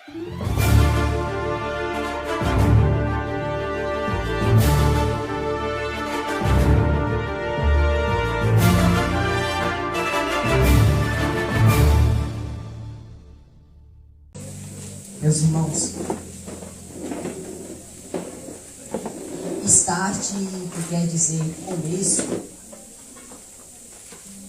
Meus irmãos, start, que quer dizer começo,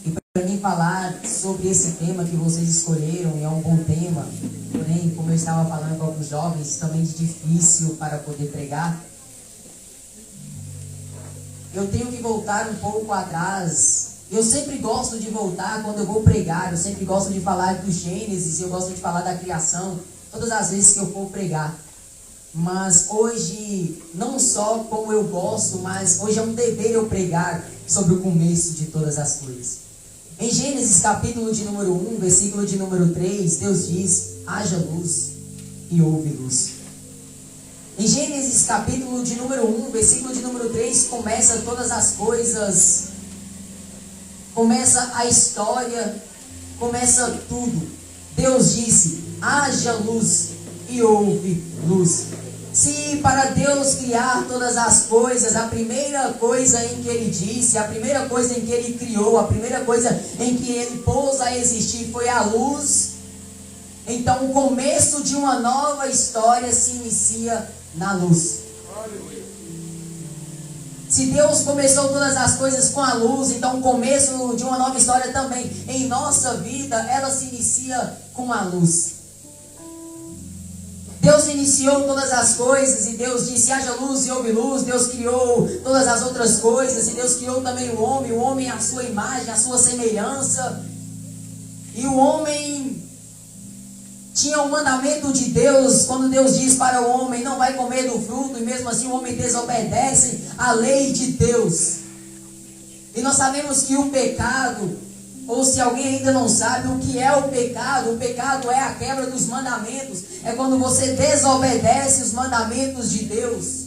e para mim falar sobre esse tema que vocês escolheram, é um bom tema, porém, como eu estava falando com alguns jovens, também de difícil para poder pregar. Eu tenho que voltar um pouco atrás. Eu sempre gosto de voltar quando eu vou pregar, eu sempre gosto de falar do Gênesis, eu gosto de falar da criação, todas as vezes que eu for pregar. Mas hoje, não só como eu gosto, mas hoje é um dever eu pregar sobre o começo de todas as coisas. Em Gênesis capítulo de número 1, versículo de número 3, Deus diz: haja luz e houve luz. Em Gênesis capítulo de número 1, versículo de número 3, começa todas as coisas, começa a história, começa tudo. Deus disse: haja luz e houve luz. Se para Deus criar todas as coisas, a primeira coisa em que Ele disse, a primeira coisa em que Ele criou, a primeira coisa em que Ele pôs a existir foi a luz, então o começo de uma nova história se inicia na luz. Se Deus começou todas as coisas com a luz, então o começo de uma nova história também em nossa vida, ela se inicia com a luz. Deus iniciou todas as coisas e Deus disse: haja luz e houve luz. Deus criou todas as outras coisas e Deus criou também o homem à sua imagem, à sua semelhança. E o homem tinha o mandamento de Deus, quando Deus diz para o homem: não vai comer do fruto, e mesmo assim o homem desobedece à lei de Deus. E nós sabemos que o pecado, ou se alguém ainda não sabe o que é o pecado é a quebra dos mandamentos, é quando você desobedece os mandamentos de Deus.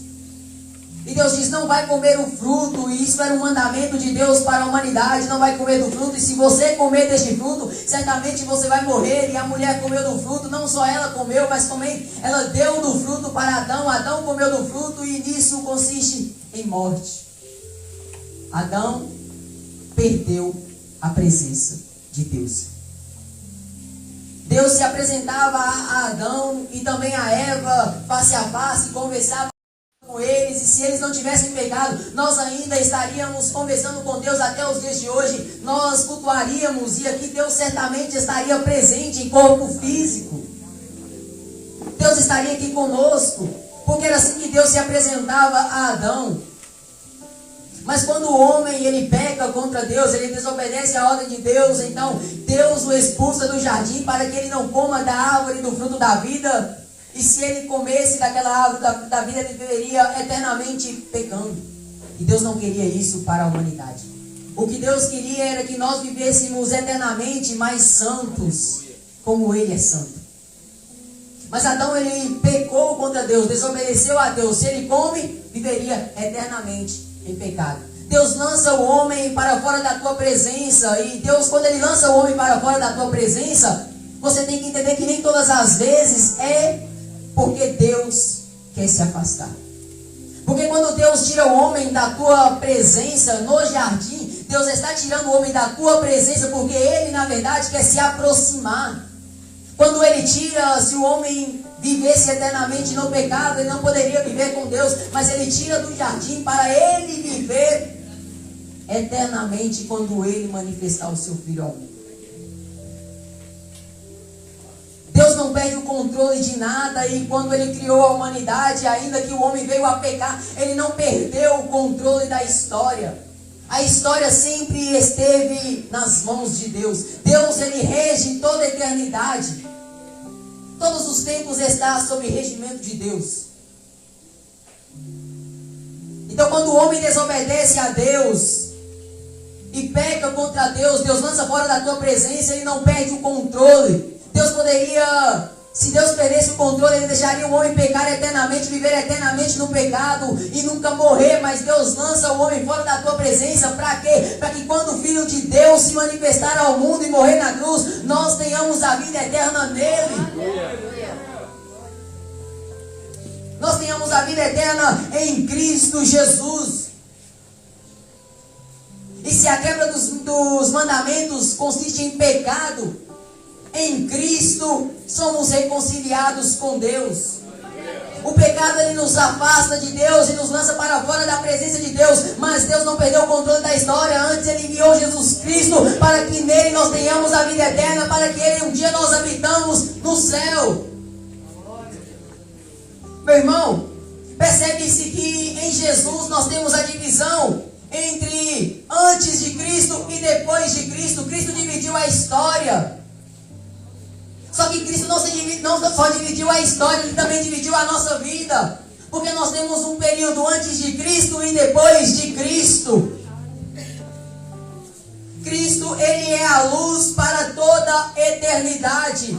E Deus diz: não vai comer o fruto, e isso era um mandamento de Deus para a humanidade, não vai comer do fruto, e se você comer deste fruto, certamente você vai morrer. E a mulher comeu do fruto, não só ela comeu, mas também ela deu do fruto para Adão. Adão comeu do fruto, e nisso consiste em morte. Adão perdeu a presença de Deus. Deus se apresentava a Adão e também a Eva face a face, conversava com eles, e se eles não tivessem pecado, nós ainda estaríamos conversando com Deus até os dias de hoje. Nós cultuaríamos, e aqui Deus certamente estaria presente em corpo físico. Deus estaria aqui conosco, porque era assim que Deus se apresentava a Adão. Mas quando o homem ele peca contra Deus, ele desobedece a ordem de Deus, então Deus o expulsa do jardim para que ele não coma da árvore do fruto da vida. E se ele comesse daquela árvore da vida, ele viveria eternamente pecando. E Deus não queria isso para a humanidade. O que Deus queria era que nós vivêssemos eternamente mais santos, como Ele é santo. Mas Adão ele pecou contra Deus, desobedeceu a Deus. Se ele come, viveria eternamente em pecado. Deus lança o homem para fora da tua presença. E Deus, quando Ele lança o homem para fora da tua presença, você tem que entender que nem todas as vezes é porque Deus quer se afastar. Porque quando Deus tira o homem da tua presença no jardim, Deus está tirando o homem da tua presença porque Ele, na verdade, quer se aproximar. Quando Ele tira, se o homem vivesse eternamente no pecado, ele não poderia viver com Deus, mas Ele tira do jardim para ele viver eternamente quando Ele manifestar o seu Filho ao mundo. Deus não perde o controle de nada, e quando Ele criou a humanidade, ainda que o homem veio a pecar, Ele não perdeu o controle da história. A história sempre esteve nas mãos de Deus. Deus, Ele rege toda a eternidade. Todos os tempos está sob regimento de Deus. Então quando o homem desobedece a Deus e peca contra Deus, Deus lança fora da tua presença, Ele não perde o controle. Deus poderia, se Deus perdesse o controle, Ele deixaria o homem pecar eternamente, viver eternamente no pecado e nunca morrer. Mas Deus lança o homem fora da tua presença. Para quê? Para que quando o Filho de Deus se manifestar ao mundo e morrer na cruz, nós tenhamos a vida eterna nele. temos a vida eterna em Cristo Jesus. E se a quebra dos mandamentos consiste em pecado, em Cristo somos reconciliados com Deus. O pecado ele nos afasta de Deus e nos lança para fora da presença de Deus. Mas Deus não perdeu o controle da história. Antes Ele enviou Jesus Cristo para que nele nós tenhamos a vida eterna, para que Ele um dia nós habitamos no céu. Meu irmão, percebe-se que em Jesus nós temos a divisão entre antes de Cristo e depois de Cristo. Cristo dividiu a história. Só que Cristo não só dividiu a história, Ele também dividiu a nossa vida. Porque nós temos um período antes de Cristo e depois de Cristo. Cristo, Ele é a luz para toda a eternidade.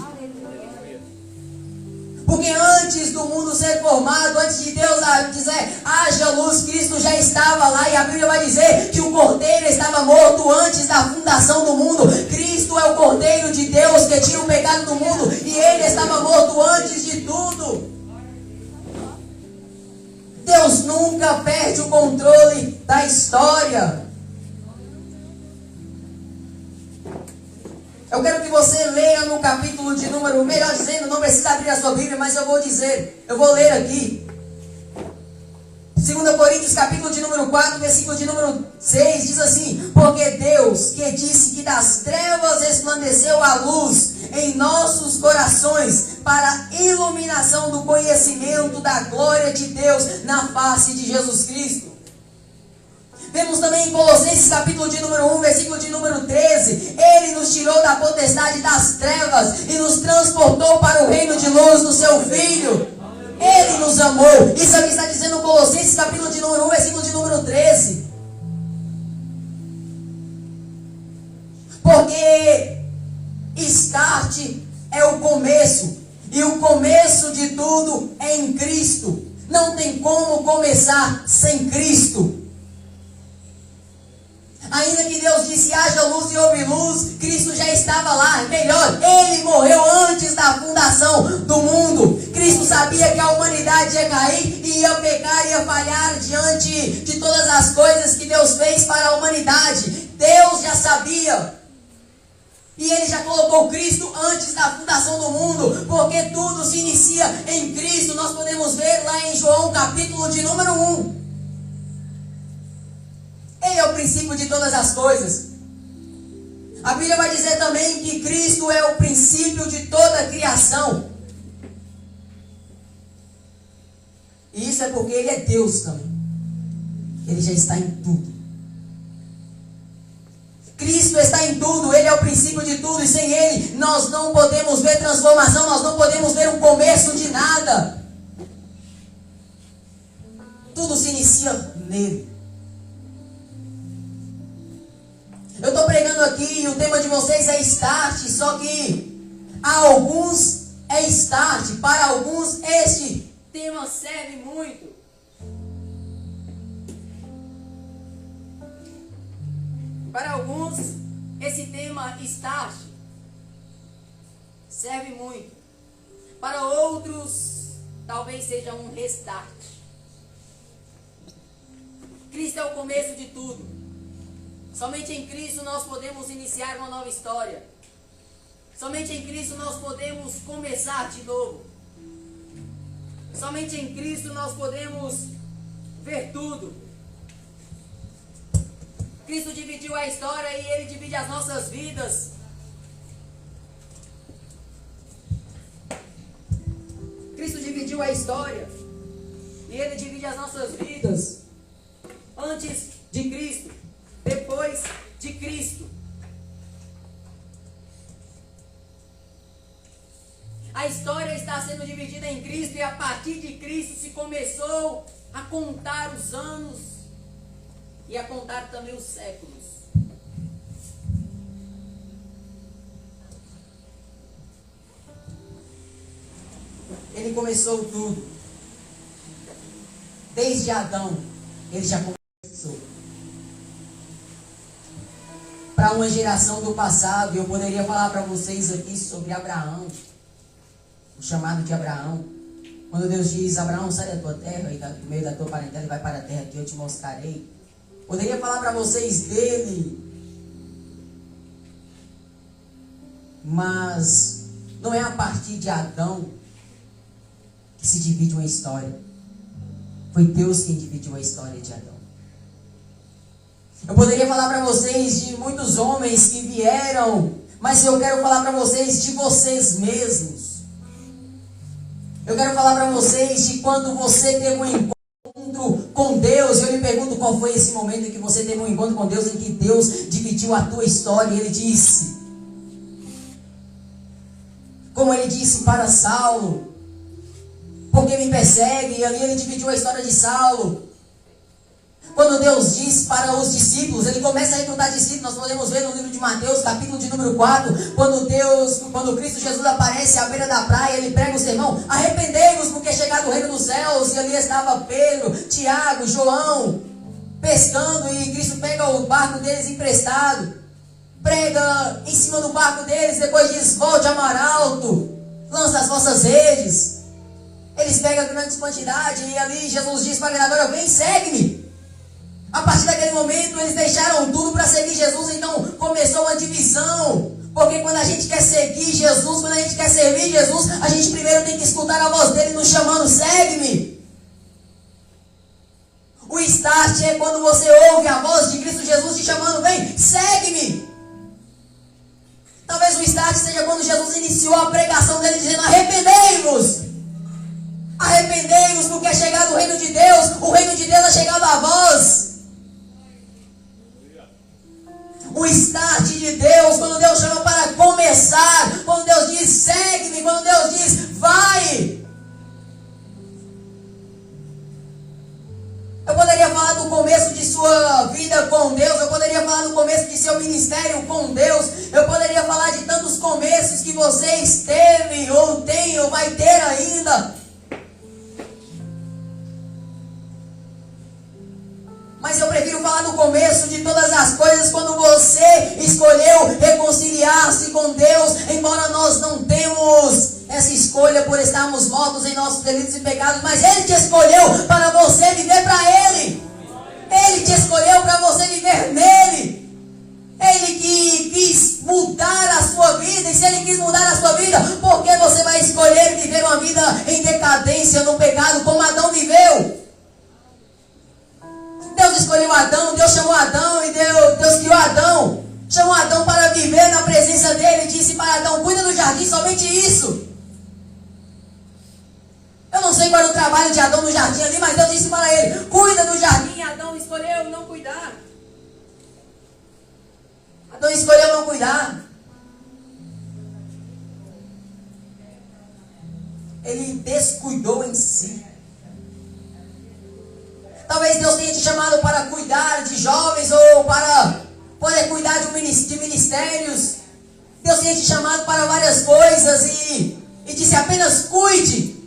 Porque antes do mundo ser formado, antes de Deus dizer, haja luz, Cristo já estava lá. E a Bíblia vai dizer que o Cordeiro estava morto antes da fundação do mundo. Cristo é o Cordeiro de Deus que tira o pecado do mundo. E Ele estava morto antes de tudo. Deus nunca perde o controle da história. Eu quero que você leia no capítulo de número, melhor dizendo, não precisa abrir a sua Bíblia, mas eu vou ler aqui. 2 Coríntios, capítulo de número 4, versículo de número 6, diz assim: porque Deus, que disse que das trevas resplandeceu a luz em nossos corações, para a iluminação do conhecimento da glória de Deus na face de Jesus Cristo. Vemos também em Colossenses capítulo de número 1, versículo de número 13. Ele nos tirou da potestade das trevas e nos transportou para o reino de luz do seu Filho. Ele nos amou. Isso aqui está dizendo Colossenses capítulo de número 1, versículo de número 13. Porque start é o começo. E o começo de tudo é em Cristo. Não tem como começar sem Cristo. Ainda que Deus disse, haja luz e houve luz, Cristo já estava lá. Melhor, Ele morreu antes da fundação do mundo. Cristo sabia que a humanidade ia cair, ia pecar, ia falhar diante de todas as coisas que Deus fez para a humanidade. Deus já sabia. E Ele já colocou Cristo antes da fundação do mundo, porque tudo se inicia em Cristo. Nós podemos ver lá em João capítulo de número 1. Ele é o princípio de todas as coisas. A Bíblia vai dizer também que Cristo é o princípio de toda a criação. E isso é porque Ele é Deus também. Ele já está em tudo. Cristo está em tudo, Ele é o princípio de tudo. E sem Ele nós não podemos ver transformação, nós não podemos ver o começo de nada. Tudo se inicia nele. Eu estou pregando aqui e o tema de vocês é start, só que a alguns é start, para alguns este tema serve muito. Para alguns esse tema start serve muito. Para outros talvez seja um restart. Cristo é o começo de tudo. Somente em Cristo nós podemos iniciar uma nova história. Somente em Cristo nós podemos começar de novo. Somente em Cristo nós podemos ver tudo. Cristo dividiu a história e Ele divide as nossas vidas. Cristo dividiu a história e Ele divide as nossas vidas. Antes de Cristo, depois de Cristo. A história está sendo dividida em Cristo e a partir de Cristo se começou a contar os anos e a contar também os séculos. Ele começou tudo. Desde Adão, Ele já começou. Para uma geração do passado, eu poderia falar para vocês aqui sobre Abraão, o chamado de Abraão. Quando Deus diz, Abraão, sai da tua terra e do meio da tua parentela e vai para a terra que eu te mostrarei. Poderia falar para vocês dele, mas não é a partir de Adão que se divide uma história. Foi Deus quem dividiu a história de Adão. Eu poderia falar para vocês de muitos homens que vieram, mas eu quero falar para vocês de vocês mesmos. Eu quero falar para vocês de quando você teve um encontro com Deus. Eu lhe pergunto qual foi esse momento em que você teve um encontro com Deus, em que Deus dividiu a tua história. E Ele disse, como Ele disse para Saulo, porque me persegue? E ali Ele dividiu a história de Saulo. Quando Deus diz para os discípulos, Ele começa a recrutar discípulos. Nós podemos ver no livro de Mateus, capítulo de número 4, quando Cristo Jesus aparece à beira da praia, Ele prega o sermão, arrependei-vos porque é chegado o reino dos céus. E ali estava Pedro, Tiago, João, pescando, e Cristo pega o barco deles emprestado, prega em cima do barco deles, depois diz, volte a mar alto, lança as vossas redes. Eles pegam grandes quantidades, e ali Jesus diz para ele, agora vem, segue-me. A partir daquele momento, eles deixaram tudo para seguir Jesus. Então começou uma divisão. Porque quando a gente quer seguir Jesus, quando a gente quer servir Jesus, a gente primeiro tem que escutar a voz dele nos chamando, segue-me. O start é quando você ouve a voz de Cristo Jesus te chamando, vem, segue-me. Talvez o start seja quando Jesus iniciou a pregação dele dizendo, arrependei-vos. Arrependei-vos porque é chegado o reino de Deus. O reino de Deus é chegado a vós. O start de Deus, quando Deus chama para começar, quando Deus diz segue-me, quando Deus diz vai. Eu poderia falar do começo de sua vida com Deus, eu poderia falar do começo de seu ministério com Deus, eu poderia falar de tantos começos que vocês teve, ou tem, ou vai ter ainda. Mas eu prefiro falar do começo de todas as coisas, quando você escolheu reconciliar-se com Deus, embora nós não temos essa escolha por estarmos mortos em nossos delitos e pecados, mas Ele te escolheu para você viver para Ele. Ele te escolheu para você viver nele. Ele que quis mudar a sua vida, e se Ele quis mudar a sua vida, por que você vai escolher viver uma vida em decadência, no pecado, como Adão viveu? Deus escolheu Adão, Deus chamou Adão e Deus criou Adão. Chamou Adão para viver na presença dele e disse para Adão, cuida do jardim, somente isso. Eu não sei qual era o trabalho de Adão no jardim ali, mas Deus disse para ele, cuida do jardim. Adão escolheu não cuidar. Adão escolheu não cuidar. Ele descuidou em si. Talvez Deus tenha te chamado para cuidar de jovens ou para poder cuidar de ministérios. Deus tenha te chamado para várias coisas e disse apenas cuide.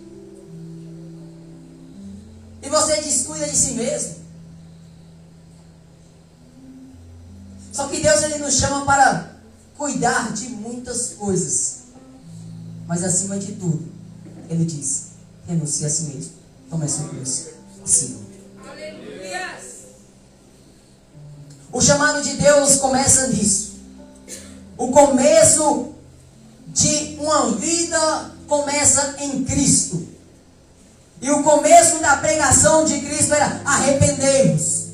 E você descuida de si mesmo. Só que Deus ele nos chama para cuidar de muitas coisas. Mas acima de tudo, Ele diz, renuncie a si mesmo. Tome a sua cruz. Sim. O chamado de Deus começa nisso. O começo de uma vida começa em Cristo. E o começo da pregação de Cristo era arrependei-vos.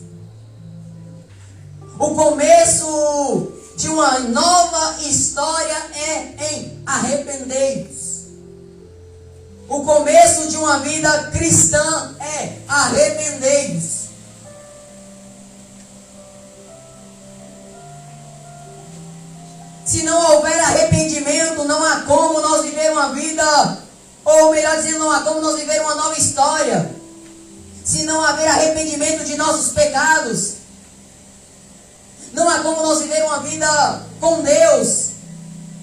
O começo de uma nova história é em arrependei-vos. O começo de uma vida cristã é arrependei-vos. Se não houver arrependimento, não há como nós viver uma vida, ou melhor dizendo, não há como nós viver uma nova história. Se não haver arrependimento de nossos pecados, não há como nós viver uma vida com Deus.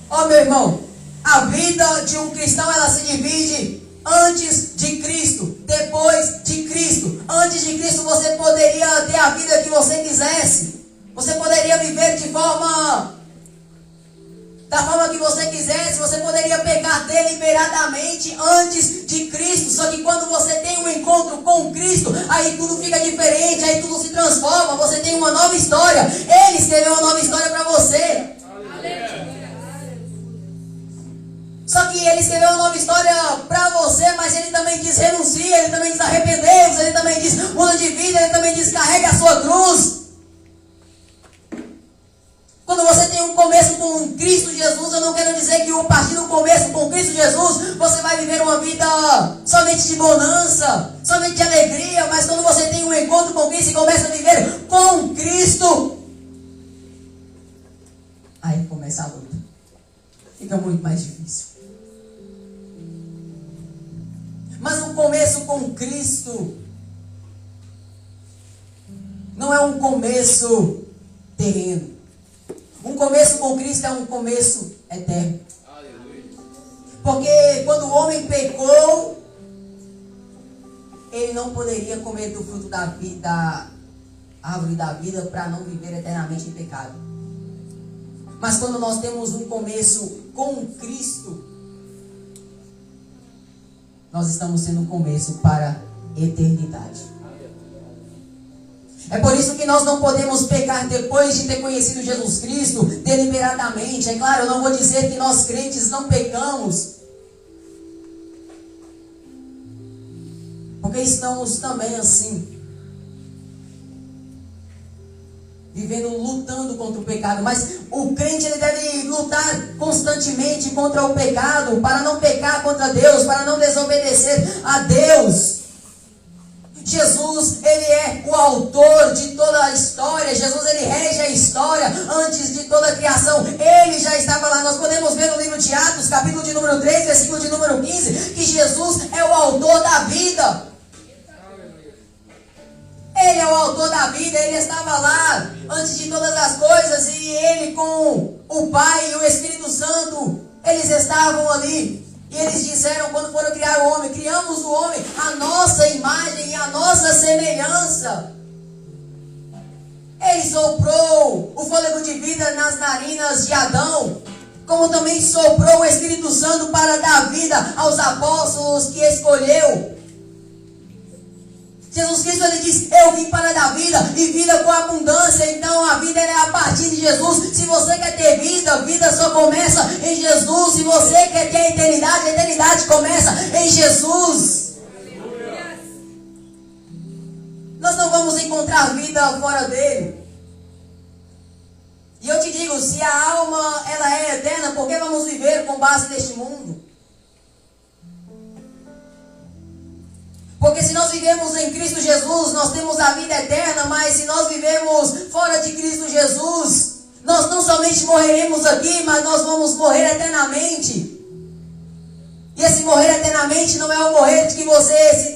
Ó meu irmão, a vida de um cristão ela se divide antes de Cristo, depois de Cristo. Antes de Cristo você poderia ter a vida que você quisesse. Você poderia viver de forma Da forma que você quisesse, você poderia pecar deliberadamente antes de Cristo. Só que quando você tem um encontro com Cristo, aí tudo fica diferente, aí tudo se transforma. Você tem uma nova história. Ele escreveu uma nova história para você. Só que ele escreveu uma nova história para você, mas ele também diz renuncie, ele também diz arrependei-vos, ele também diz muda de vida, ele também diz carregue a sua cruz. Quando você tem um começo com Cristo Jesus, eu não quero dizer que a partir do começo com Cristo Jesus, você vai viver uma vida somente de bonança, somente de alegria, mas quando você tem um encontro com Cristo e começa a viver com Cristo, aí começa a luta. Fica muito mais difícil. Mas um começo com Cristo não é um começo terreno. Um começo com Cristo é um começo eterno. Porque quando o homem pecou, ele não poderia comer do fruto da vida, árvore da vida, para não viver eternamente em pecado. Mas quando nós temos um começo com Cristo, nós estamos tendo um começo para a eternidade. É por isso que nós não podemos pecar depois de ter conhecido Jesus Cristo deliberadamente. É claro, eu não vou dizer que nós crentes não pecamos, porque estamos também assim, vivendo, lutando contra o pecado. Mas o crente, ele deve lutar constantemente contra o pecado, para não pecar contra Deus, para não desobedecer a Deus. Jesus, ele é o autor de toda a história. Jesus, ele rege a história antes de toda a criação. Ele já estava lá. Nós podemos ver no livro de Atos, capítulo de número 3, versículo de número 15, que Jesus é o autor da vida. Ele é o autor da vida. Ele estava lá antes de todas as coisas, e ele com o Pai e o Espírito Santo, eles estavam ali. E eles disseram, quando foram criar o homem, criamos o homem à nossa imagem e à nossa semelhança. Ele soprou o fôlego de vida nas narinas de Adão, como também soprou o Espírito Santo para dar vida aos apóstolos que escolheu. Jesus Cristo, ele diz, eu vim para dar vida e vida com abundância. Então a vida é a partir de Jesus. Se você quer ter vida, vida só começa em Jesus. Se você quer ter a eternidade começa em Jesus. Nós não vamos encontrar vida fora dele. E eu te digo, se a alma ela é eterna, por que vamos viver com base neste mundo? Porque se nós vivemos em Cristo Jesus, nós temos a vida eterna, mas se nós vivemos fora de Cristo Jesus, nós não somente morreremos aqui, mas nós vamos morrer eternamente. E esse morrer eternamente não é o morrer de que você se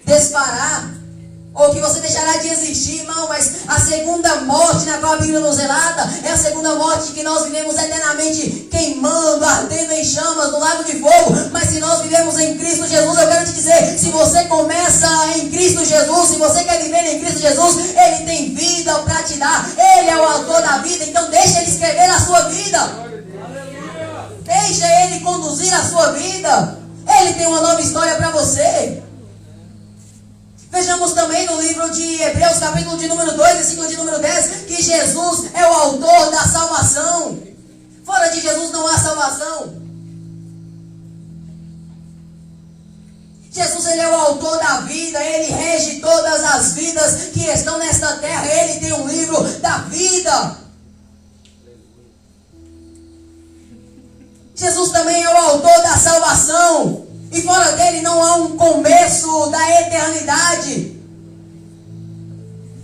desfará, ou que você deixará de existir, não, mas a segunda morte na qual a Bíblia nos relata é a segunda morte que nós vivemos eternamente queimando, ardendo em chamas no lago de fogo. Mas se nós vivemos em Cristo Jesus, eu quero te dizer, se você começa em Cristo Jesus, se você quer viver em Cristo Jesus, Ele tem vida para te dar, Ele é o autor da vida, então deixa Ele escrever a sua vida, deixa Ele conduzir a sua vida, Ele tem uma nova história para você. Vejamos também no livro de Hebreus, capítulo de número 2, versículo de número 10, que Jesus é o autor da salvação. Fora de Jesus não há salvação. Jesus, ele é o autor da vida, ele rege todas as vidas que estão nesta terra, ele tem um livro da vida. Jesus também é o autor da salvação. E fora dele não há um começo da eternidade.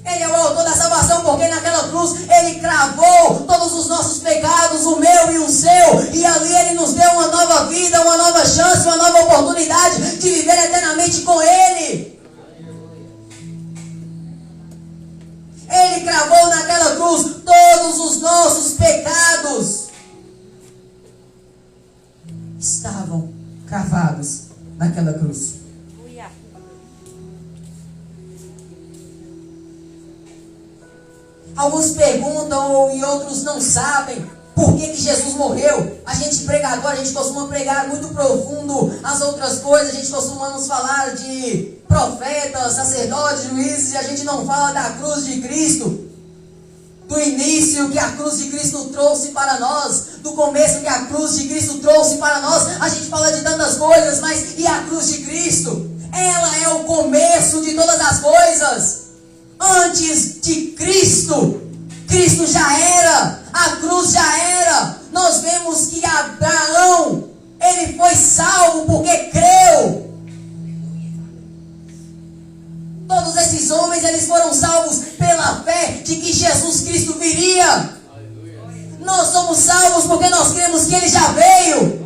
Ele é o autor da salvação, porque naquela cruz Ele cravou todos os nossos pecados, o meu e o seu. E ali Ele nos deu uma nova vida, uma nova chance, uma nova oportunidade de viver eternamente com Ele. Ele cravou naquela cruz todos os nossos pecados. Estavam cravados naquela cruz. Alguns perguntam e outros não sabem, Por que Jesus morreu? A gente pregador, a gente costuma pregar muito profundo as outras coisas, a gente costuma nos falar de profetas, sacerdotes, juízes, e a gente não fala da cruz de Cristo, do início que a cruz de Cristo trouxe para nós, do começo que a cruz de Cristo trouxe para nós. A gente fala de tantas coisas, mas e a cruz de Cristo? Ela é o começo de todas as coisas. Antes de Cristo, Cristo já era, a cruz já era. Nós vemos que Abraão, ele foi salvo porque creu. Todos esses homens, eles foram salvos pela fé de que Jesus Cristo viria. Nós somos salvos porque nós cremos que Ele já veio.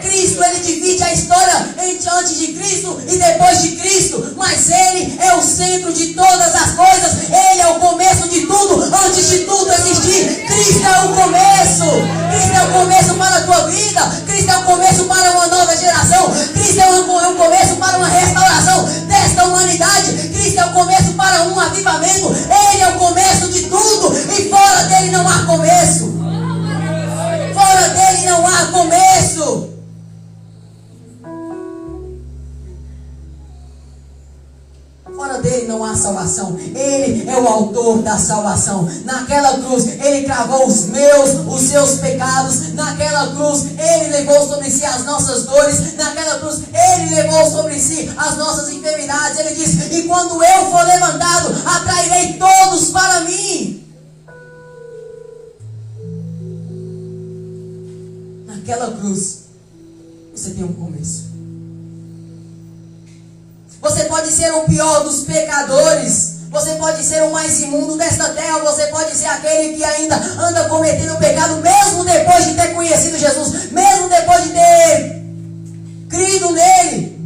Cristo, Ele divide a história entre antes de Cristo e depois de Cristo. Mas Ele é o centro de todas as coisas. Ele é o começo de tudo. Antes de tudo existir, Cristo é o começo. Cristo é o começo para a tua vida. Cristo é o começo para uma nova geração. Cristo é o começo para uma restauração desta humanidade. Cristo é o começo para um avivamento. Ele é o começo de tudo. E fora dele não há começo. Fora dele não há começo. Fora dele não há salvação. Ele é o autor da salvação. Naquela cruz, Ele cravou os seus pecados. Naquela cruz, Ele levou sobre si as nossas dores. Naquela cruz, Ele levou sobre si as nossas enfermidades. Ele disse: e quando eu for levantado, atrairei todos para mim. Naquela cruz, você tem um começo. Você pode ser o pior dos pecadores. Você pode ser o mais imundo desta terra. Você pode ser aquele que ainda anda cometendo pecado, mesmo depois de ter conhecido Jesus, mesmo depois de ter crido nele.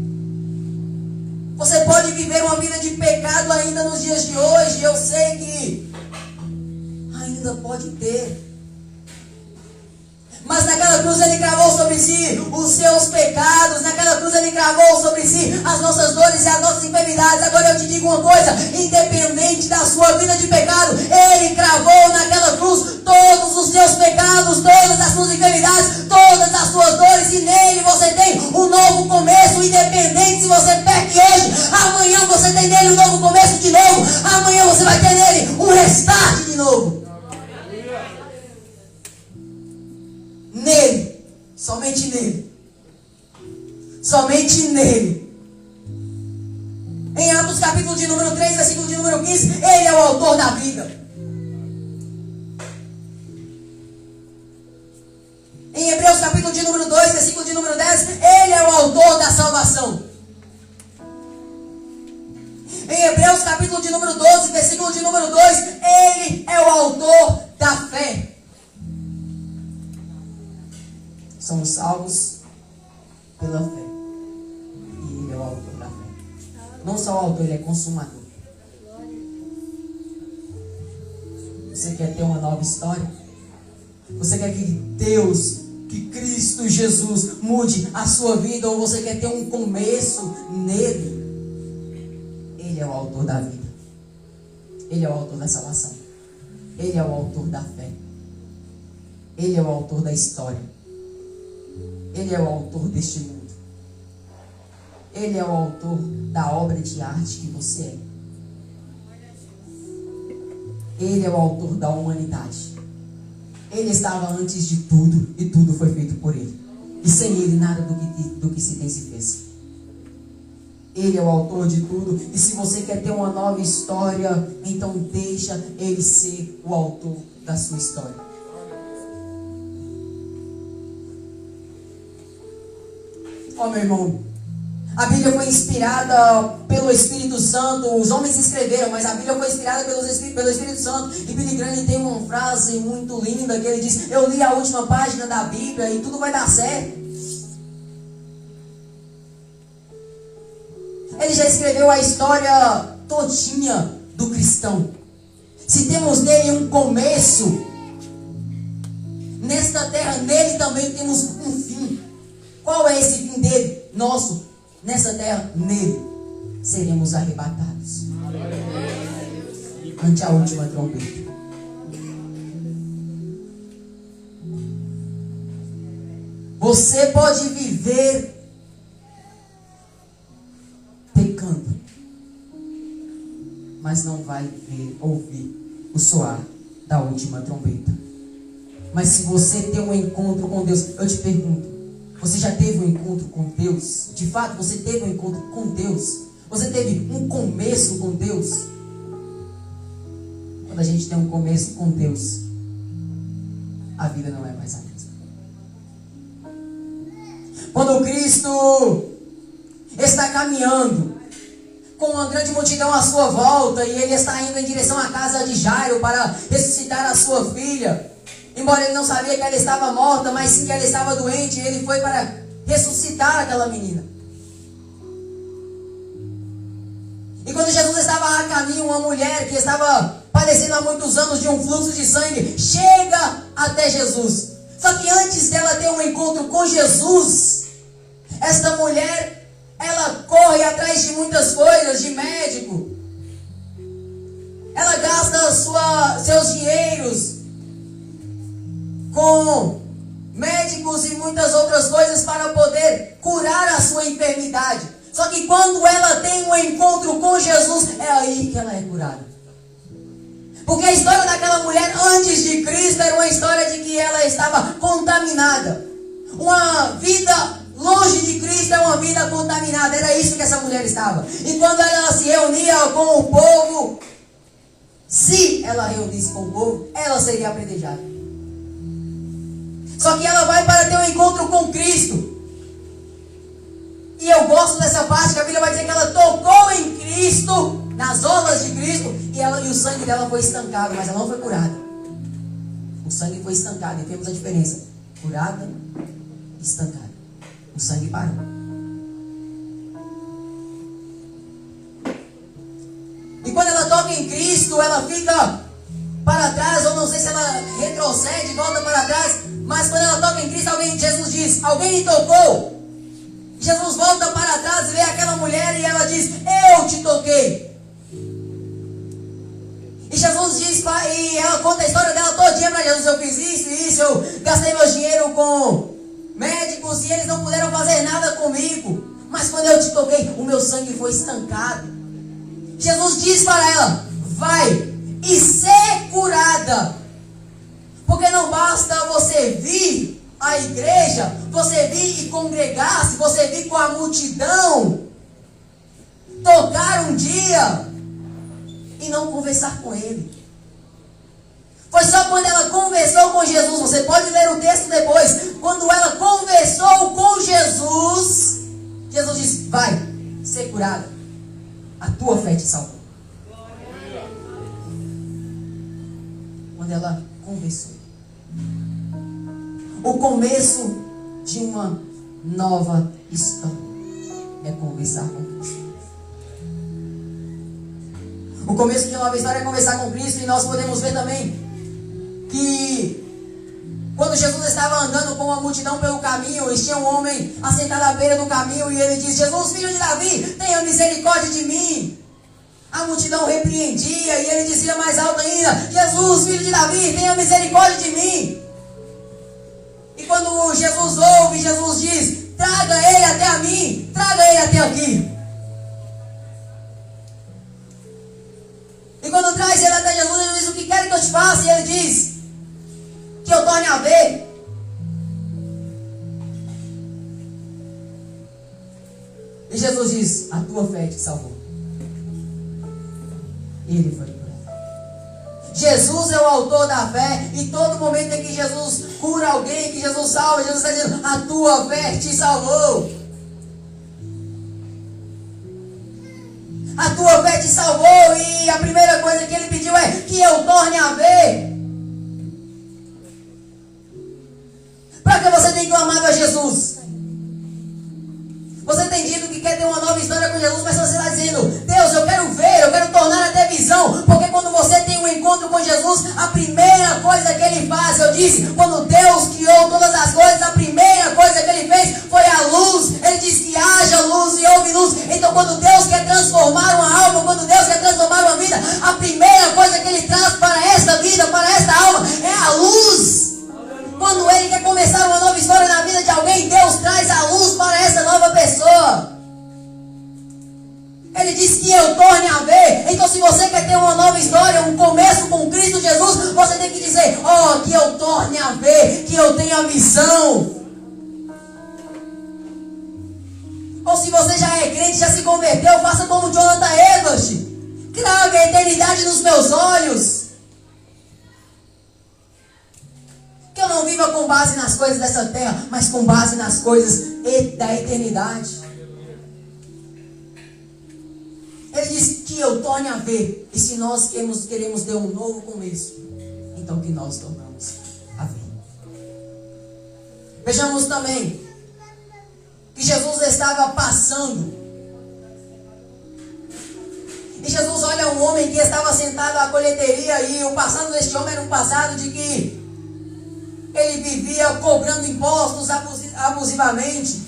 Você pode viver uma vida de pecado ainda nos dias de hoje. Eu sei que ainda pode ter. Mas naquela cruz Ele cravou sobre si os seus pecados. Naquela cruz Ele cravou sobre si as nossas dores e as nossas enfermidades. Agora eu te digo uma coisa: independente da sua vida de pecado, Ele cravou naquela cruz todos os seus pecados, todas as suas enfermidades, todas as suas dores. E nele você tem um novo começo. Independente se você peque hoje, amanhã você tem nele um novo começo de novo. Amanhã você vai ter nele um restart de novo. Nele, somente nele, somente nele. Em Atos capítulo de número 3, versículo de número 15, Ele é o autor da vida. Em Hebreus capítulo de número 2, versículo de número 10, Ele é o autor da salvação. Em Hebreus capítulo de número 12, versículo de número 2, Ele é o autor da fé. Somos salvos pela fé. E Ele é o autor da fé. Não só o autor, Ele é consumador. Você quer ter uma nova história? Você quer que Deus, que Cristo Jesus mude a sua vida? Ou você quer ter um começo nele? Ele é o autor da vida. Ele é o autor da salvação. Ele é o autor da fé. Ele é o autor da história. Ele é o autor deste mundo. Ele é o autor da obra de arte que você é. Ele é o autor da humanidade. Ele estava antes de tudo e tudo foi feito por Ele. E sem Ele nada do que se tem se fez. Ele é o autor de tudo. E se você quer ter uma nova história, então deixa Ele ser o autor da sua história. Ó, meu irmão, a Bíblia foi inspirada pelo Espírito Santo. Os homens escreveram, mas a Bíblia foi inspirada pelo Espírito Santo. E Billy Graham tem uma frase muito linda que ele diz: eu li a última página da Bíblia e tudo vai dar certo. Ele já escreveu a história todinha do cristão. Se temos nele um começo, nesta terra, nele também temos um fim. Qual é esse fim dele? Nosso, nessa terra, nele seremos arrebatados. Ante a última trombeta. Você pode viver pecando, mas não vai ouvir o soar da última trombeta. Mas se você tem um encontro com Deus, eu te pergunto, você já teve um encontro com Deus? De fato, você teve um encontro com Deus? Você teve um começo com Deus? Quando a gente tem um começo com Deus, a vida não é mais a mesma. Quando Cristo está caminhando com uma grande multidão à sua volta e ele está indo em direção à casa de Jairo para ressuscitar a sua filha, embora ele não sabia que ela estava morta, mas sim que ela estava doente, ele foi para ressuscitar aquela menina. E quando Jesus estava a caminho, uma mulher que estava padecendo há muitos anos de um fluxo de sangue chega até Jesus. Só que antes dela ter um encontro com Jesus, esta mulher, ela corre atrás de muitas coisas, de médico. Ela gasta seus dinheiros com médicos e muitas outras coisas para poder curar a sua enfermidade. Só que quando ela tem um encontro com Jesus, é aí que ela é curada. Porque a história daquela mulher antes de Cristo era uma história de que ela estava contaminada. Uma vida longe de Cristo é uma vida contaminada. Era isso que essa mulher estava. E quando ela se reunia com o povo, se ela reunisse com o povo, ela seria apedrejada. Só que ela vai para ter um encontro com Cristo. E eu gosto dessa parte que a Bíblia vai dizer que ela tocou em Cristo, nas orlas de Cristo, e o sangue dela foi estancado, mas ela não foi curada. O sangue foi estancado, e temos a diferença: curada e estancada. O sangue parou. E quando ela toca em Cristo, ela fica para trás, ou não sei se ela retrocede, volta para trás, mas quando ela toca em Cristo, Jesus diz: alguém me tocou. Jesus volta para trás e vê aquela mulher e ela diz: eu te toquei. E Jesus diz, e ela conta a história dela todinha para Jesus: eu fiz isso e isso, eu gastei meu dinheiro com médicos e eles não puderam fazer nada comigo. Mas quando eu te toquei, o meu sangue foi estancado. Jesus diz para ela: vai e ser curada. Porque não basta você vir à igreja, você vir e congregar-se, você vir com a multidão, tocar um dia e não conversar com ele. Foi só quando ela conversou com Jesus, você pode ler o texto depois, quando ela conversou com Jesus, Jesus disse: vai, ser curada, a tua fé te salvou. Quando ela conversou. O começo de uma nova história é conversar com Cristo. O começo de uma nova história é conversar com Cristo. E nós podemos ver também que quando Jesus estava andando com uma multidão pelo caminho, e tinha um homem assentado à beira do caminho, e ele diz: Jesus, filho de Davi, tenha misericórdia de mim. A multidão repreendia e ele dizia mais alto ainda: Jesus, filho de Davi, tenha misericórdia de mim. E quando Jesus ouve, Jesus diz: traga ele até a mim, traga ele até aqui. E quando traz ele até Jesus, ele diz: o que quer que eu te faça? E ele diz: que eu torne a ver. E Jesus diz: a tua fé te salvou. E ele foi curado. Jesus é o autor da fé, e todo momento em que Jesus cura alguém, que Jesus salva, Jesus está dizendo: a tua fé te salvou. A tua fé te salvou, e a primeira coisa que ele pediu é que eu torne a ver. Para que você tem clamado a Jesus? Você tem dito que quer ter uma nova história com Jesus, mas você está dizendo: Deus, eu quero ver, eu quero tornar até visão. Porque quando você tem um encontro com Jesus, a primeira coisa que ele faz, eu disse, quando Deus criou todas as coisas, a primeira coisa que ele fez foi a luz. Ele disse que haja luz e houve luz. Então quando Deus quer transformar uma alma, quando Deus quer transformar uma vida, a primeira coisa que ele traz para esta vida, para esta alma, é a luz. Quando ele quer começar uma nova história na vida de alguém, eu torne a ver. Então, se você quer ter uma nova história, um começo com Cristo Jesus, você tem que dizer: oh, que eu torne a ver, que eu tenha visão. Ou se você já é crente, já se converteu, faça como Jonathan Edwards. Crave a eternidade nos meus olhos. Que eu não viva com base nas coisas dessa terra, mas com base nas coisas da eternidade. Ele disse que eu torne a ver. E se nós queremos ter um novo começo, então que nós tornamos a ver. Vejamos também que Jesus estava passando. E Jesus olha um homem que estava sentado à colheitaria. E o passado deste homem era um passado de que ele vivia cobrando impostos abusivamente.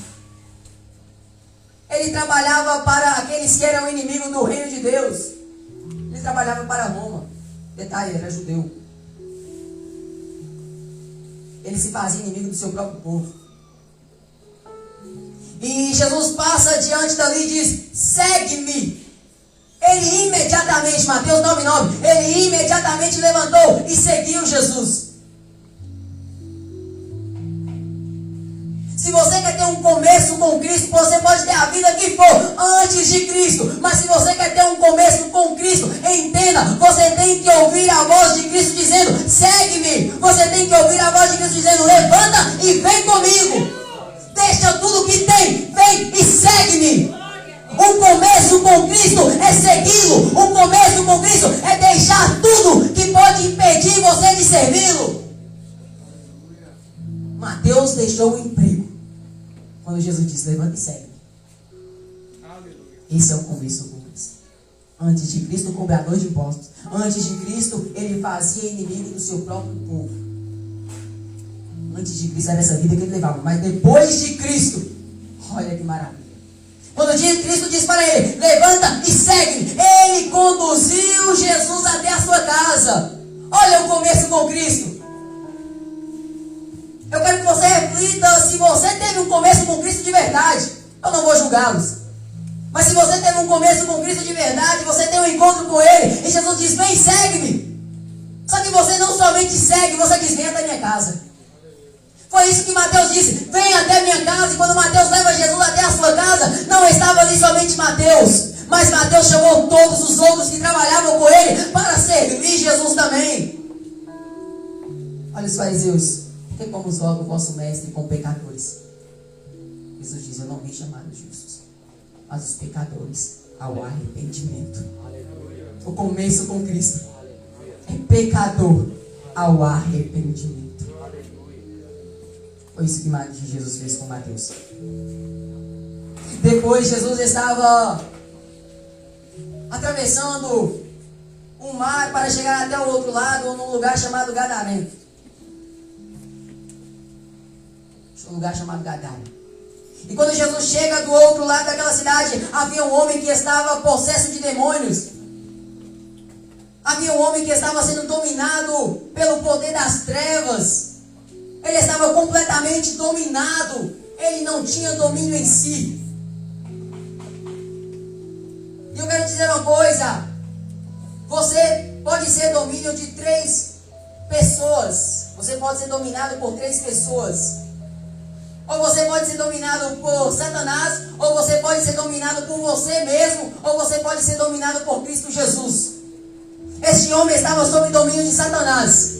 Ele trabalhava para aqueles que eram inimigos do reino de Deus. Ele trabalhava para Roma. Detalhe, ele era judeu. Ele se fazia inimigo do seu próprio povo. E Jesus passa diante dali e diz: segue-me. Ele imediatamente, Mateus 9:9, ele imediatamente levantou e seguiu Jesus. Se você quer ter um começo com Cristo, você pode ter a vida que for antes de Cristo. Mas se você quer ter um começo com Cristo, entenda, você tem que ouvir a voz de Cristo dizendo: segue-me. Você tem que ouvir a voz de Cristo dizendo: levanta e vem comigo. Deixa tudo que tem, vem e segue-me. Um começo com Cristo é segui-lo. Um começo com Cristo é deixar tudo que pode impedir você de servi-lo. Mateus deixou o emprego quando Jesus disse: levanta e segue. Esse é o começo com Cristo. Antes de Cristo, cobrador de impostos. Antes de Cristo, ele fazia inimigo do seu próprio povo. Antes de Cristo era essa vida que ele levava. Mas depois de Cristo, olha que maravilha. Quando Cristo disse para ele: levanta e segue, ele conduziu Jesus até a sua casa. Olha o começo com Cristo. Eu quero que você reflita se você teve um começo com Cristo de verdade. Eu não vou julgá-los. Mas se você teve um começo com Cristo de verdade, você tem um encontro com Ele, e Jesus diz: vem, segue-me. Só que você não somente segue, você diz: vem até minha casa. Foi isso que Mateus disse: vem até minha casa. E quando Mateus leva Jesus até a sua casa, não estava ali somente Mateus, mas Mateus chamou todos os outros que trabalhavam com ele para servir Jesus também. Olha os fariseus: tem como zoga o vosso mestre com pecadores? Jesus diz: eu não vim chamar os justos, mas os pecadores ao arrependimento. O começo com Cristo é pecador ao arrependimento. Foi isso que Jesus fez com Mateus. Depois Jesus estava atravessando um mar para chegar até o outro lado, num lugar chamado Gadareno. Um lugar chamado Gadara. E quando Jesus chega do outro lado daquela cidade, havia um homem que estava possesso de demônios. Havia um homem que estava sendo dominado pelo poder das trevas. Ele estava completamente dominado. Ele não tinha domínio em si. E eu quero dizer uma coisa: você pode ser domínio de 3 pessoas. Você pode ser dominado por 3 pessoas. Ou você pode ser dominado por Satanás, ou você pode ser dominado por você mesmo, ou você pode ser dominado por Cristo Jesus. Este homem estava sob domínio de Satanás.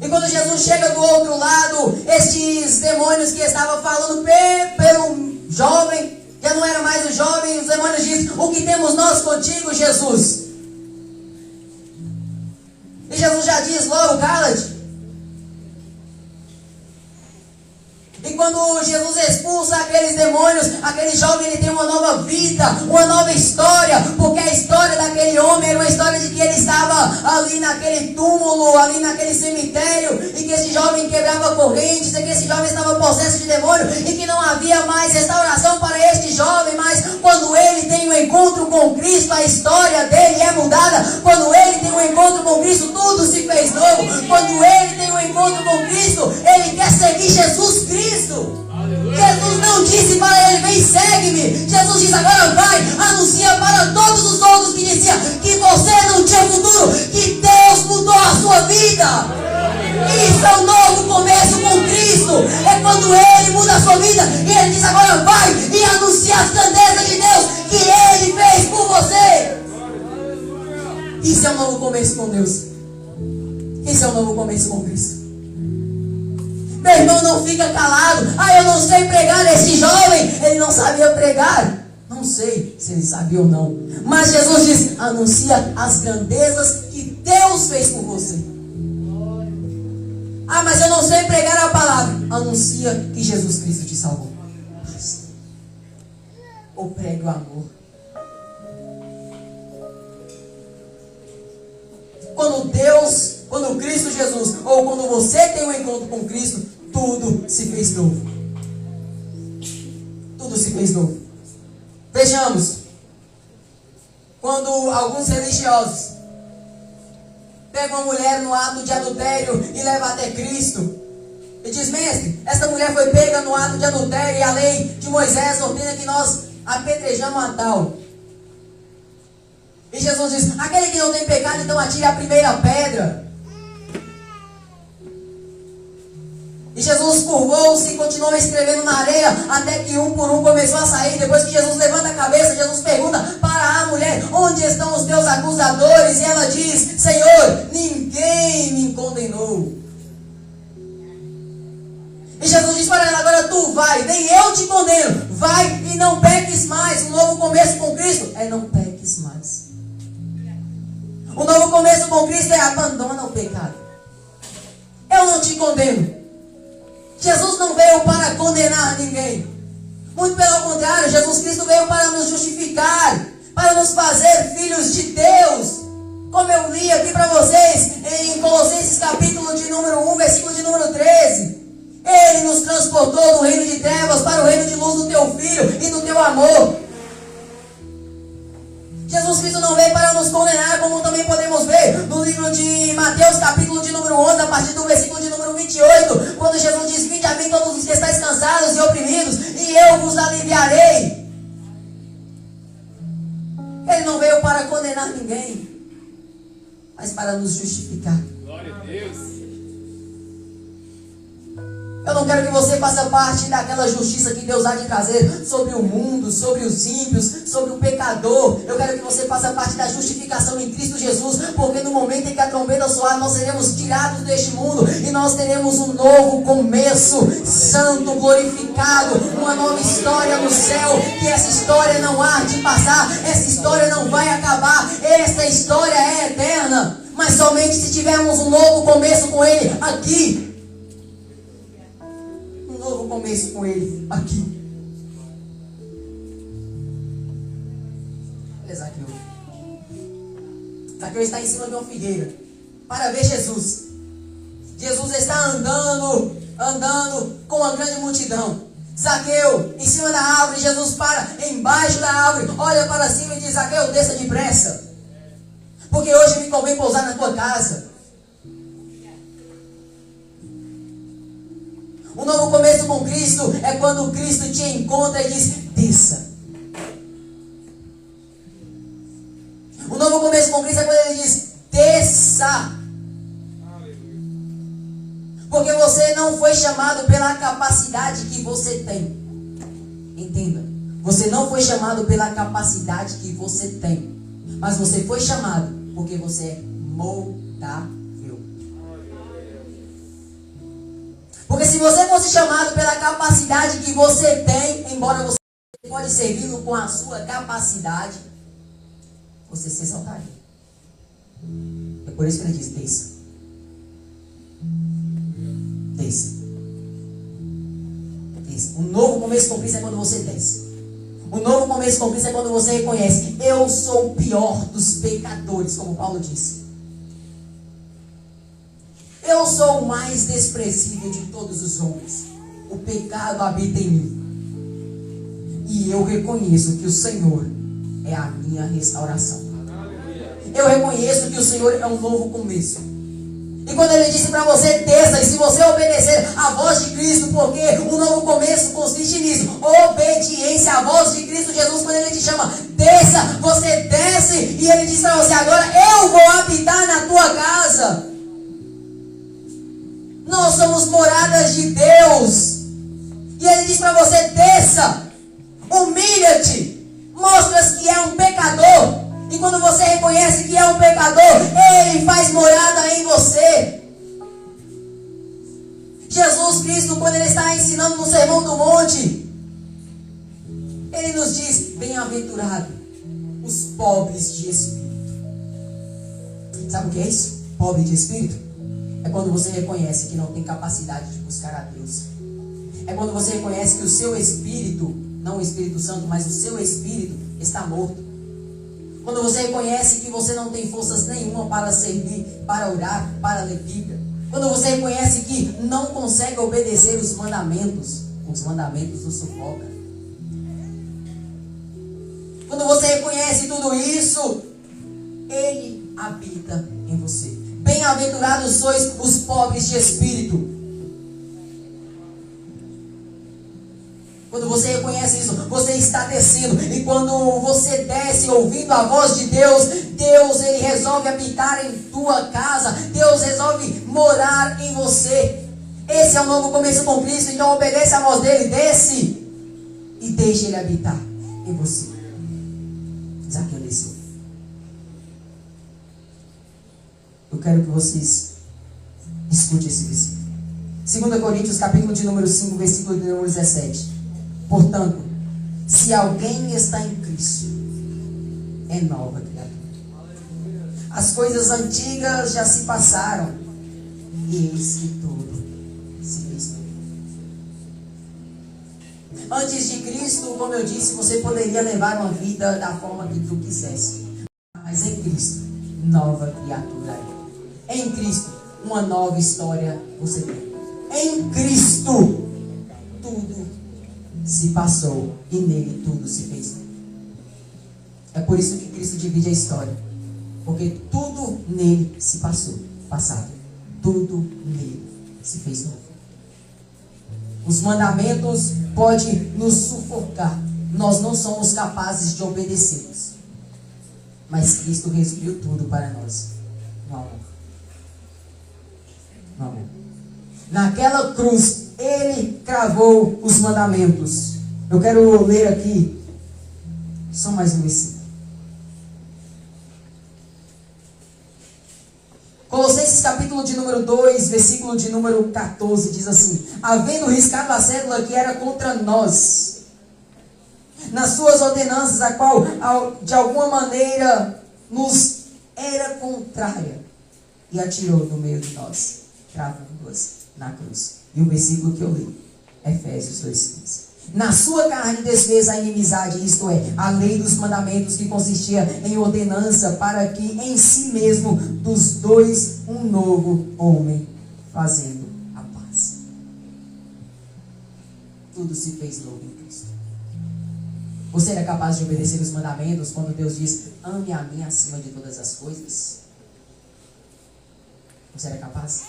E quando Jesus chega do outro lado, estes demônios que estavam falando pelo jovem, já não era mais o jovem, os demônios dizem: o que temos nós contigo, Jesus? E Jesus já diz logo: cala-te. E quando Jesus expulsa aqueles demônios, aquele jovem ele tem uma nova vida, uma nova história, porque a história daquele homem era uma história de que ele estava ali naquele túmulo, ali naquele cemitério, e que esse jovem quebrava correntes, e que esse jovem estava possesso de demônio, e que não havia mais restauração para este jovem. Mas quando ele tem um encontro com Cristo, a história dele é mudada. Quando ele tem um encontro com Cristo, tudo se fez novo. Quando ele tem um encontro com Cristo, ele quer seguir Jesus Cristo. Jesus não disse para ele: vem, segue-me. Jesus diz: agora anuncia que você não tinha futuro, que Deus mudou a sua vida. Isso é um novo começo com Cristo. É quando Ele muda a sua vida e Ele diz: agora vai e anuncia as grandezas de Deus que Ele fez por você. Isso é um novo começo com Deus. Isso é um novo começo com Cristo. Meu irmão, não fica calado. Eu não sei pregar. Esse jovem, ele não sabia pregar. Não sei se ele sabia ou não. Mas Jesus diz: anuncia as grandezas que Deus fez por você. Mas eu não sei pregar a palavra. Anuncia que Jesus Cristo te salvou. Ou pregue o amor. Quando Cristo Jesus, ou quando você tem um encontro com Cristo, tudo se fez novo. Tudo se fez novo. Vejamos. Quando alguns religiosos pegam uma mulher no ato de adultério e levam até Cristo, e diz: mestre, esta mulher foi pega no ato de adultério e a lei de Moisés ordena que nós apedrejamos a tal. E Jesus diz: aquele que não tem pecado, então atire a primeira pedra. E Jesus curvou-se e continuou escrevendo na areia, até que um por um começou a sair. Depois que Jesus levanta a cabeça, Jesus pergunta para a mulher: onde estão os teus acusadores? E ela diz: Senhor, ninguém me condenou. E Jesus diz para ela: agora tu vai, nem eu te condeno. Vai e não peques mais. Um novo começo com Cristo é não peques mais. O novo começo com Cristo é: abandona o pecado. Eu não te condeno. Jesus não veio para condenar ninguém. Muito pelo contrário, Jesus Cristo veio para nos justificar, para nos fazer filhos de Deus. Como eu li aqui para vocês em Colossenses capítulo de número 1, versículo de número 13. Ele nos transportou do reino de trevas para o reino de luz do teu Filho e do teu amor. Jesus Cristo não veio para nos condenar, como também podemos ver no livro de Mateus, capítulo de número 11, a partir do versículo de número 28, quando Jesus diz: vinde a mim todos os que estáis cansados e oprimidos, e eu vos aliviarei. Ele não veio para condenar ninguém, mas para nos justificar. Glória a Deus. Eu não quero que você faça parte daquela justiça que Deus há de trazer sobre o mundo, sobre os ímpios, sobre o pecador. Eu quero que você faça parte da justificação em Cristo Jesus, porque no momento em que a trombeta soar, nós seremos tirados deste mundo e nós teremos um novo começo, santo, glorificado, uma nova história no céu, que essa história não há de passar, essa história não vai acabar, essa história é eterna, mas somente se tivermos um novo começo com Ele aqui. Novo começo com Ele aqui. Olha Zaqueu. Zaqueu está em cima de uma figueira para ver Jesus. Jesus está andando com uma grande multidão. Zaqueu em cima da árvore. Jesus para embaixo da árvore, olha para cima e diz: Zaqueu, desça depressa, porque hoje me convém pousar na tua casa. O novo começo com Cristo é quando Cristo te encontra e diz: desça. O novo começo com Cristo é quando Ele diz: desça. Porque você não foi chamado pela capacidade que você tem. Entenda. Você não foi chamado pela capacidade que você tem. Mas você foi chamado porque você é moldável. Porque se você fosse chamado pela capacidade que você tem, embora você pode servi-lo com a sua capacidade, você se exaltaria. É por isso que ele diz: desça. Desça. Desça. Um novo começo com Cristo é quando você desce. O novo começo com Cristo é quando você reconhece: eu sou o pior dos pecadores, como Paulo disse. Eu sou o mais desprezível de todos os homens. O pecado habita em mim. E eu reconheço que o Senhor é a minha restauração. Eu reconheço que o Senhor é um novo começo. E quando Ele disse para você: desça, e se você obedecer à voz de Cristo, porque o novo começo consiste nisso, obediência à voz de Cristo Jesus, quando Ele te chama: você desce e Ele diz para você: agora eu vou habitar na tua casa. Nós somos moradas de Deus. E Ele diz para você: desça, humilha-te, mostra que é um pecador. E quando você reconhece que é um pecador, Ele faz morada em você. Jesus Cristo, quando Ele está ensinando no Sermão do Monte, Ele nos diz: bem-aventurado os pobres de espírito. Sabe o que é isso? Pobre de espírito? É quando você reconhece que não tem capacidade de buscar a Deus. É quando você reconhece que o seu espírito, não o Espírito Santo, mas o seu espírito está morto. Quando você reconhece que você não tem forças nenhuma para servir, para orar, para ler Bíblia. Quando você reconhece que não consegue obedecer os mandamentos o sufocam. Quando você reconhece tudo isso, Ele habita em você. Bem-aventurados sois os pobres de espírito. Quando você reconhece isso, você está descendo. E quando você desce ouvindo a voz de Deus, Deus, Ele resolve habitar em tua casa. Deus resolve morar em você. Esse é o novo começo com Cristo. Então obedece a voz dEle, desce e deixa Ele habitar em você. Zaqueu desceu. Eu quero que vocês escutem esse versículo. 2 Coríntios, capítulo de número 5, versículo de número 17. Portanto, se alguém está em Cristo, é nova criatura. As coisas antigas já se passaram, e eis que tudo se fez novo. Antes de Cristo, como eu disse, você poderia levar uma vida da forma que tu quisesse. Mas em Cristo, nova criatura é. Em Cristo, uma nova história você tem. Em Cristo, tudo se passou e nele tudo se fez novo. É por isso que Cristo divide a história. Porque tudo nele se passou, passado. Tudo nele se fez novo. Os mandamentos podem nos sufocar. Nós não somos capazes de obedecê-los. Mas Cristo resumiu tudo para nós. No amor. No amor. Naquela cruz, Ele cravou os mandamentos. Eu quero ler aqui só mais um versículo. Colossenses capítulo de número 2, versículo de número 14, diz assim: havendo riscado a cédula que era contra nós, nas suas ordenanças, a qual de alguma maneira nos era contrária, e atirou no meio de nós, cravando-as na cruz. E o versículo que eu li, Efésios 2,15. Na sua carne desfez a inimizade, isto é, a lei dos mandamentos, que consistia em ordenança, para que em si mesmo dos dois um novo homem, fazendo a paz. Tudo se fez novo em Cristo. Você era capaz de obedecer os mandamentos quando Deus diz: ame a mim acima de todas as coisas? Você era capaz?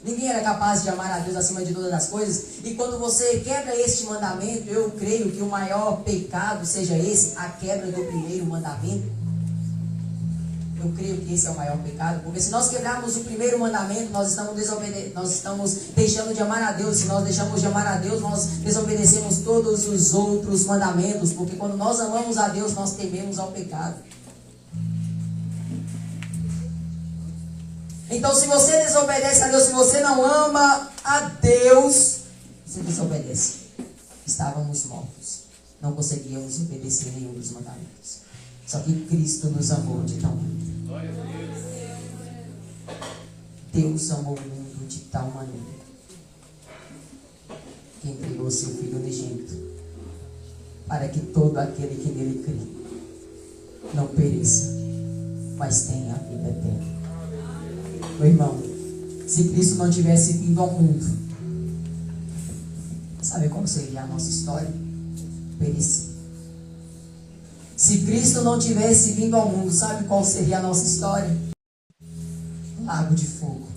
Ninguém era capaz de amar a Deus acima de todas as coisas. E quando você quebra este mandamento, eu creio que o maior pecado seja esse, a quebra do primeiro mandamento. Eu creio que esse é o maior pecado, porque se nós quebrarmos o primeiro mandamento, nós estamos deixando de amar a Deus. Se nós deixamos de amar a Deus, nós desobedecemos todos os outros mandamentos, porque quando nós amamos a Deus, nós tememos ao pecado. Então, se você desobedece a Deus, se você não ama a Deus, você desobedece. Estávamos mortos. Não conseguíamos obedecer nenhum dos mandamentos. Só que Cristo nos amou de tal maneira. Deus amou o mundo de tal maneira que entregou seu Filho unigênito, para que todo aquele que nele crê não pereça, mas tenha a vida eterna. Meu irmão, se Cristo não tivesse vindo ao mundo, sabe qual seria a nossa história? Perecer. Se Cristo não tivesse vindo ao mundo, sabe qual seria a nossa história? Lago de fogo.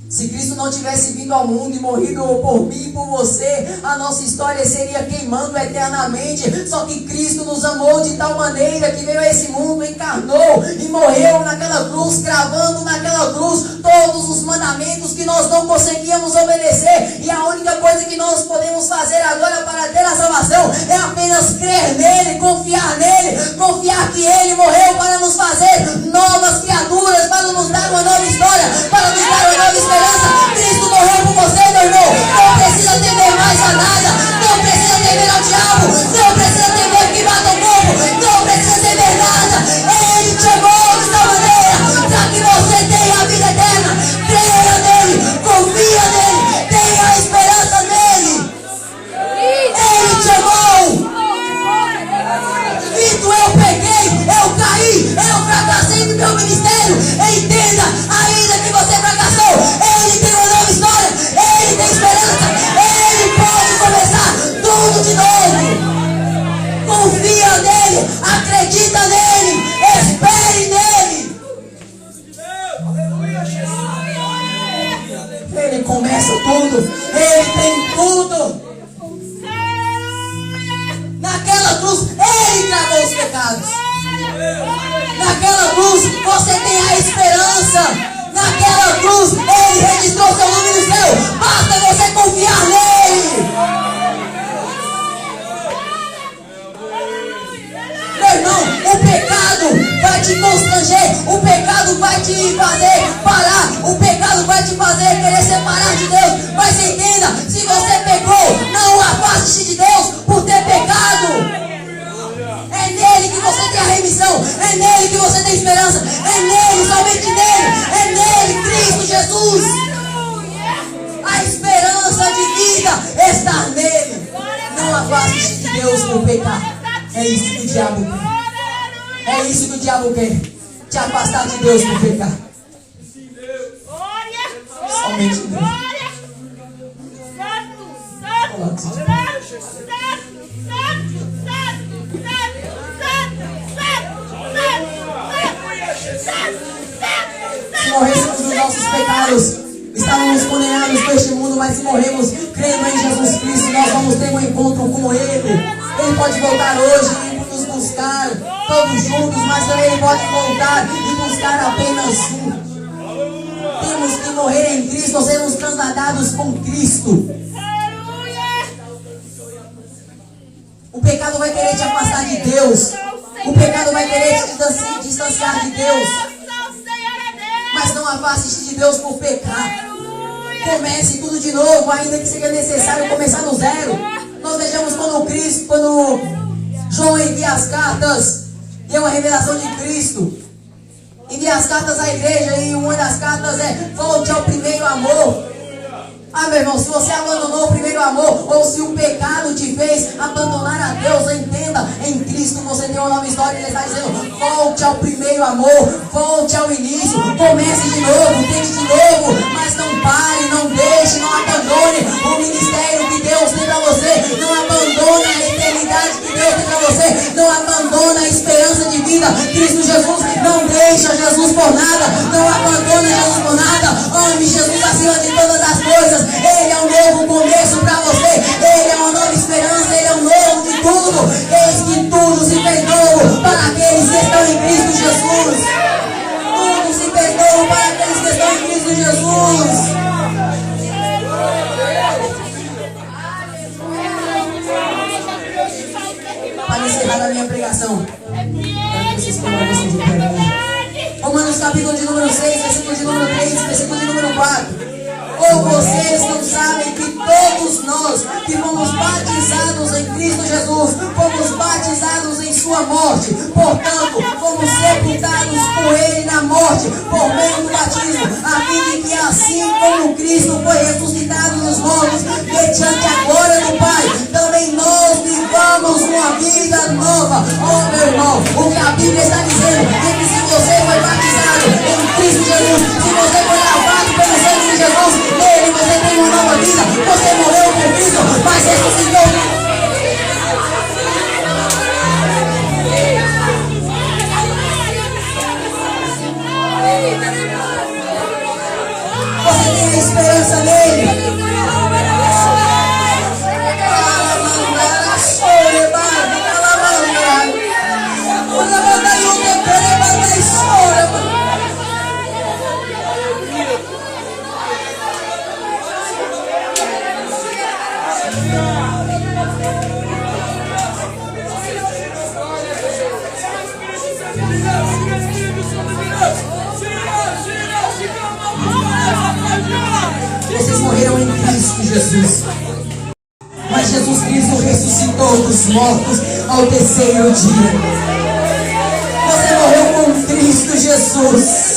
Se Cristo não tivesse vindo ao mundo e morrido por mim e por você, a nossa história seria queimando eternamente. Só que Cristo nos amou de tal maneira que veio a esse mundo, encarnou e morreu naquela cruz, cravando naquela cruz todos os mandamentos que nós não conseguíamos obedecer. E a única coisa que nós podemos fazer agora para ter a salvação é apenas crer nele, confiar que ele morreu para nos fazer novas criaturas, para nos dar uma nova história, para nos dar uma nova esperança. Cristo morreu por você, meu irmão. Não precisa temer mais a nada. Não precisa temer ao diabo. Não precisa temer que mata o povo. Não precisa temer nada. Ele te amou dessa maneira para que você tenha a vida eterna. Creia nele, confia nele, tenha a esperança nele. Ele te amou. Vitor, eu peguei, eu caí, eu fracassei no meu ministério. Entenda, ainda que você fracassou, ele tem uma nova história, ele tem esperança, ele pode começar tudo de novo. Confia nele, acredita nele, espere nele. Ele começa tudo, ele tem tudo. Naquela cruz, ele travou os pecados. Naquela cruz, você tem a esperança. Naquela cruz, ele registrou seu nome no céu. Basta você confiar nele. Meu irmão, o pecado vai te constranger. O pecado vai te fazer parar. O pecado vai te fazer querer separar de Deus. Mas entenda, se você pecou, não afaste de Deus por ter pecado. É nele que você tem a remissão. É nele que você tem esperança. É nele, somente nele. É nele, Cristo Jesus. A esperança de vida está nele. Não afaste de Deus por pecar. É isso que o diabo quer. É isso que o diabo quer. Te afastar de Deus por pecar. Somente Deus. Se morrêssemos nos nossos pecados, estávamos condenados por este mundo, mas se morremos crendo em Jesus Cristo, nós vamos ter um encontro com Ele. Ele pode voltar hoje e nos buscar todos juntos, mas também Ele pode voltar e buscar apenas um. Temos que morrer em Cristo, sermos transladados com Cristo. O pecado vai querer te afastar de Deus. O pecado vai querer te distanciar de Deus. Mas não afaste de Deus por pecar. Comece tudo de novo, ainda que seja necessário começar do zero. Nós vejamos quando João envia as cartas, tem uma revelação de Cristo. Envia as cartas à igreja e uma das cartas é: volte ao primeiro amor. Ah, meu irmão, se você abandonou o primeiro amor, ou se o pecado te fez abandonar a Deus, entenda, em Cristo você tem uma nova história. Ele está dizendo: volte ao primeiro amor, volte ao início, comece de novo, tente de novo, mas não pare, não deixe, não abandone o ministério que Deus tem para você, não abandone a eternidade que Deus tem para você, não abandone a esperança de vida. Cristo Jesus, não deixa Jesus por nada, não abandone Jesus por nada. Ame Jesus acima de todas as coisas. Ele é um novo começo para você. Ele é uma nova esperança. Ele é um novo de tudo. Eis que tudo se fez novo para aqueles que estão em Cristo Jesus. Tudo se fez novo para aqueles que estão em Cristo Jesus. Para encerrar a minha pregação, Romanos capítulo de número 6, versículo de número 3, versículo de número 4. Ou vocês não sabem que todos nós que fomos batizados em Cristo Jesus, fomos batizados em sua morte, portanto, fomos sepultados com Ele na morte, por meio do batismo, a fim de que assim como Cristo foi ressuscitado dos mortos, mediante a glória do Pai, também nós vivamos uma vida nova. Oh, meu irmão, o que a Bíblia está dizendo é que se você foi batizado em Cristo Jesus, se você foi lavado pelo sangue de Jesus, nele você tem uma nova vida. Você morreu por Cristo, mas ressuscitou. Você tem a Vocês morreram em Cristo Jesus. Mas Jesus Cristo ressuscitou dos mortos ao terceiro dia. Você morreu com Cristo Jesus.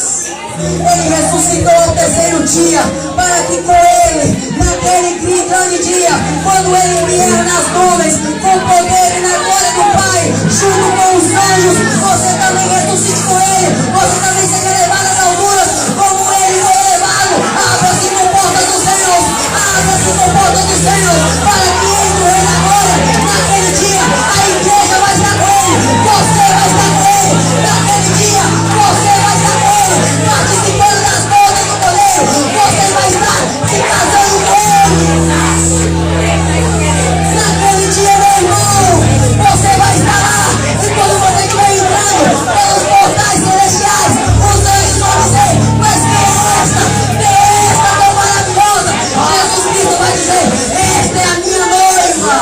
Ele ressuscitou ao terceiro dia, para que com Ele, naquele grande dia, quando Ele vier nas nuvens, com poder e na glória do Pai, junto com os anjos, você também ressuscite com Ele, você também seja levado às alturas, como Ele foi levado. Abra-se com porta dos céus, abra-se com porta dos céus, para que entre o Rei da glória. Naquele dia, a igreja vai estar com Ele, você vai estar com Ele, naquele dia, você vai estar com Ele, participando das bodas do Cordeiro, você vai estar se casando com Ele. Naquele dia, meu irmão, você vai estar lá, e quando você estiver entrando pelos portais celestiais, os anjos vão dizer: mas quem é esta tão maravilhosa? Jesus Cristo vai dizer: esta é a minha noiva.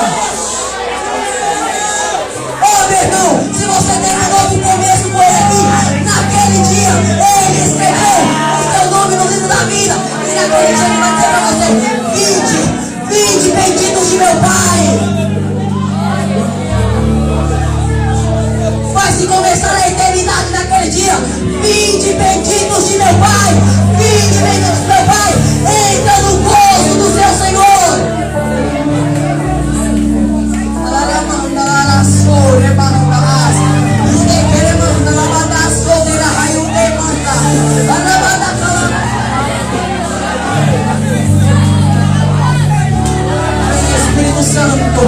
Oh, meu irmão, se você tem um novo começo com Ele aqui, naquele dia, Ele escreveu o seu nome no livro da vida, e naquele dia Ele vai dizer para você: vinde, benditos de meu Pai. Vai se começar a eternidade naquele dia. Vinde, benditos de meu Pai. Vinde, benditos de meu Pai. Entra no gozo do seu Senhor. Espírito Santo,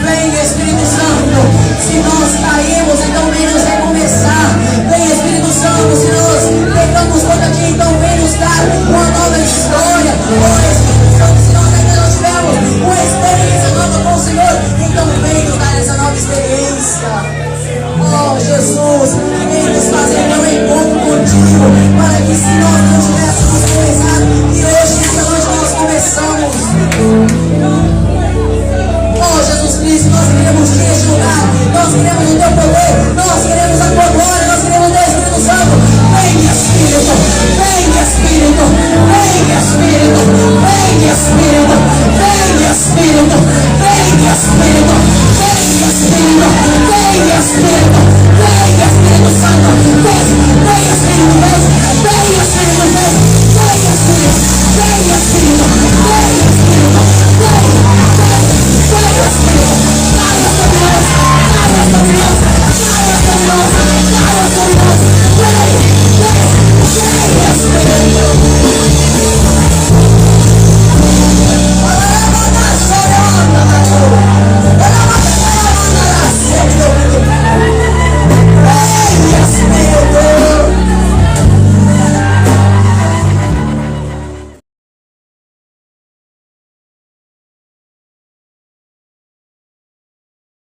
vem Espírito Santo. Se nós caímos, então vem nos recomeçar. Vem Espírito Santo, se nós pecamos contra ti, então vem nos dar uma nova história.